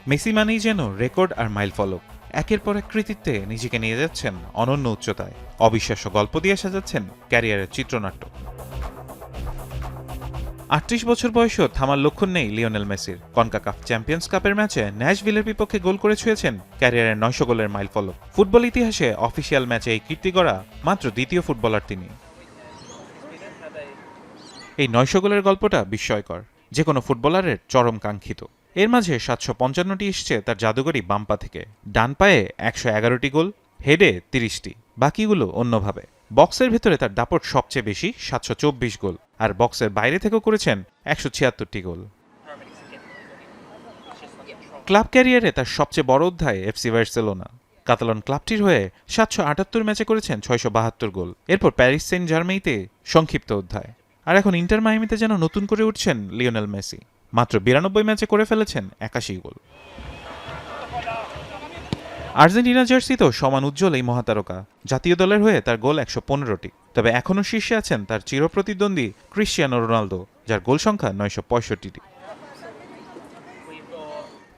Messi মানেই যেন record আর mile ফলক। একের পর এক কৃতিত্বে নিজেকে নিয়ে যাচ্ছেন অনন্য উচ্চতায়, অবিশ্বাস্য গল্প দিয়ে সাজাচ্ছেন ক্যারিয়ারের চিত্রনাট্য। ৩৮ বছর বয়সেও থামার লক্ষণ নেই লিওনেল মেসির। কনকাকাফ চ্যাম্পিয়ন্স কাপের ম্যাচে ন্যাশভিলের বিপক্ষে গোল করে ছুঁয়েছেন ক্যারিয়ারের ৯০০ গোলের মাইল ফলক। ফুটবল ইতিহাসে অফিসিয়াল ম্যাচে এই কীর্তি গড়া মাত্র দ্বিতীয় ফুটবলার তিনি। এই ৯০০ গোলের গল্পটা বিস্ময়কর, যে কোনো ফুটবলারের চরম কাঙ্ক্ষিত। এর মাঝে ৭৫০টি এসছে তার জাদুকরি বাম্পা থেকে। ডান পায়ে ১১১টি গোল, হেডে ৩০টি, বাকিগুলো অন্যভাবে। বক্সের ভেতরে তার দাপট সবচেয়ে বেশি, ৭২৪ গোল, আর বক্সের বাইরে থেকেও করেছেন ১৭৬টি গোল। ক্লাব ক্যারিয়ারে তার সবচেয়ে বড় অধ্যায় এফসি বার্সেলোনা। কাতালান ক্লাবটির হয়ে ৭৭৮ ম্যাচে করেছেন ৬৭২ গোল। এরপর প্যারিস সেন্ট জার্মেইতে সংক্ষিপ্ত অধ্যায়। আর এখন ইন্টার মায়ামিতে যেন নতুন করে উঠছেন লিওনেল মেসি। মাত্র ৯২ ম্যাচে করে ফেলেছেন ৮১ গোল। আর্জেন্টিনা জার্সিতেও সমান উজ্জ্বল এই মহাতারকা। জাতীয় দলের হয়ে তার গোল ১১৫টি। তবে এখনও শীর্ষে আছেন তার চিরপ্রতিদ্বন্দ্বী ক্রিশ্চিয়ানো রোনালদো, যার গোল সংখ্যা ৯৬৫টি।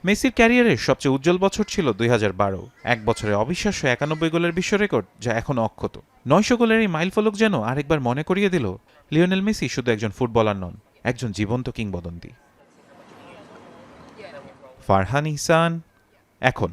মেসির ক্যারিয়ারের সবচেয়ে উজ্জ্বল বছর ছিল ২০১২। এক বছরে অবিশ্বাস্য ৯১ গোলের বিশ্ব রেকর্ড, যা এখনও অক্ষত। ৯০০ গোলের এই মাইলফলক যেন আরেকবার মনে করিয়ে দিল লিওনেল মেসি শুধু একজন ফুটবলার নন, একজন জীবন্ত কিংবদন্তি। ফারহান ইহসান, এখন।